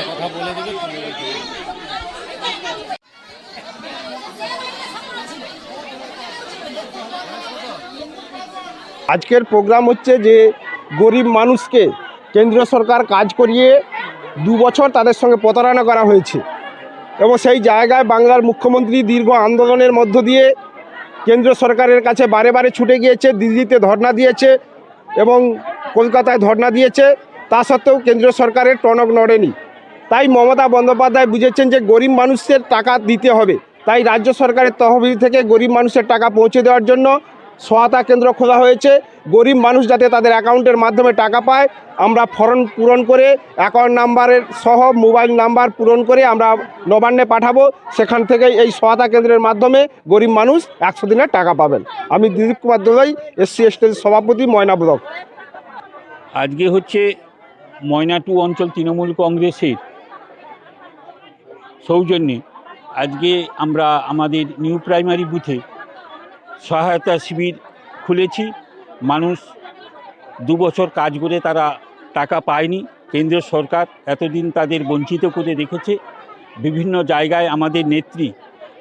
কথা বলে দেবে। আজকের প্রোগ্রাম হচ্ছে যে গরিব মানুষকে কেন্দ্র সরকার কাজ করিয়ে 2 বছর তাদের সঙ্গে প্রতারণা করা হয়েছে এবং সেই জায়গায় বাংলার মুখ্যমন্ত্রী দীর্ঘ আন্দোলনের মধ্য দিয়ে কেন্দ্র সরকারের কাছে বারে বারে ছুটে গিয়েছে, দিল্লিতে ধর্ণা দিয়েছে এবং কলকাতায় ধর্ণা দিয়েছে। তা সত্ত্বেও কেন্দ্র সরকারের টনক নড়েনি। তাই মমতা বন্দ্যোপাধ্যায় বুঝেছেন যে গরিব মানুষের টাকা দিতে হবে। তাই রাজ্য সরকারের তহবিল থেকে গরিব মানুষের টাকা পৌঁছে দেওয়ার জন্য সহায়তা কেন্দ্র খোলা হয়েছে। গরিব মানুষ যাতে তাদের অ্যাকাউন্টের মাধ্যমে টাকা পায়, আমরা ফর্ম পূরণ করে অ্যাকাউন্ট নাম্বারের সহ মোবাইল নাম্বার পূরণ করে আমরা নবান্নে পাঠাবো। সেখান থেকে এই সহায়তা কেন্দ্রের মাধ্যমে গরিব মানুষ 100 দিনের টাকা পাবেন। আমি দিলীপ কুমার দোলাই, SC ST সভাপতি, ময়না ব্লক। আজকে হচ্ছে ময়না 2 অঞ্চল তৃণমূল কংগ্রেসের সৌজন্যে আজকে আমরা আমাদের নিউ প্রাইমারি বুথে সহায়তা শিবির খুলেছি। মানুষ 2 বছর কাজ করে তারা টাকা পায়নি। কেন্দ্র সরকার এতদিন তাদের বঞ্চিত করে রেখেছে। বিভিন্ন জায়গায় আমাদের নেত্রী,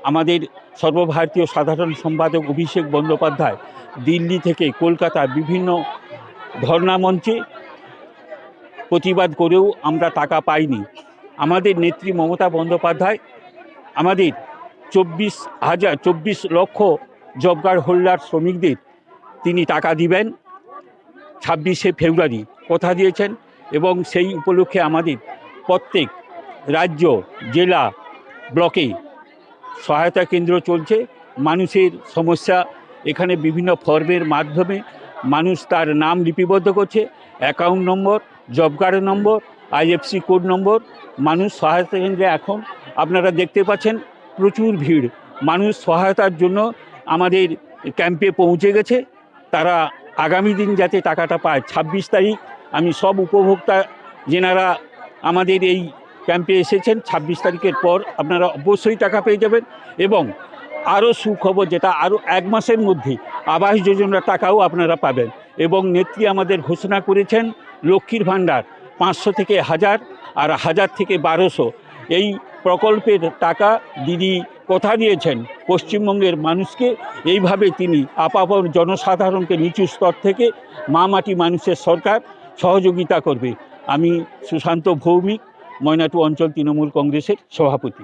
আমাদের সর্বভারতীয় সাধারণ সম্পাদক অভিষেক বন্দ্যোপাধ্যায় দিল্লি থেকে কলকাতা বিভিন্ন ধর্ণা মঞ্চে প্রতিবাদ করেও আমরা টাকা পাইনি। আমাদের নেত্রী মমতা বন্দ্যোপাধ্যায় আমাদের 24 লক্ষ জব কার্ড হোল্ডার শ্রমিকদের তিনি টাকা দিবেন 26শে ফেব্রুয়ারি কথা দিয়েছেন এবং সেই উপলক্ষে আমাদের প্রত্যেক রাজ্য, জেলা, ব্লকে সহায়তা কেন্দ্র চলছে। মানুষের সমস্যা এখানে বিভিন্ন ফর্মের মাধ্যমে মানুষ তার নাম লিপিবদ্ধ করছে, অ্যাকাউন্ট নম্বর, জব কার্ড নম্বর, IFC কোড নম্বর। মানুষ সহায়তা কেন্দ্রে এখন আপনারা দেখতে পাচ্ছেন প্রচুর ভিড়। মানুষ সহায়তার জন্য আমাদের ক্যাম্পে পৌঁছে গেছে। তারা আগামী দিন যাতে টাকাটা পায় 26 তারিখ আমি সব উপভোক্তা যেনারা আমাদের এই ক্যাম্পে এসেছেন 26 তারিখের পর আপনারা অবশ্যই টাকা পেয়ে যাবেন। এবং আরও সুখবর যেটা আরও 1 মাসের মধ্যে আবাস যোজনার টাকাও আপনারা পাবেন। এবং নেত্রী আমাদের ঘোষণা করেছেন লক্ষ্মীর ভাণ্ডার 500 থেকে 1000 আর 1000 থেকে 1200 এই প্রকল্পের টাকা দিদি কথা দিয়েছেন পশ্চিমবঙ্গের মানুষকে। এইভাবে তিনি আপামর জনসাধারণকে নিচু স্তর থেকে মা মাটি মানুষের সরকার সহযোগিতা করবে। আমি সুশান্ত ভৌমিক, ময়না 2 অঞ্চল তৃণমূল কংগ্রেসের সভাপতি।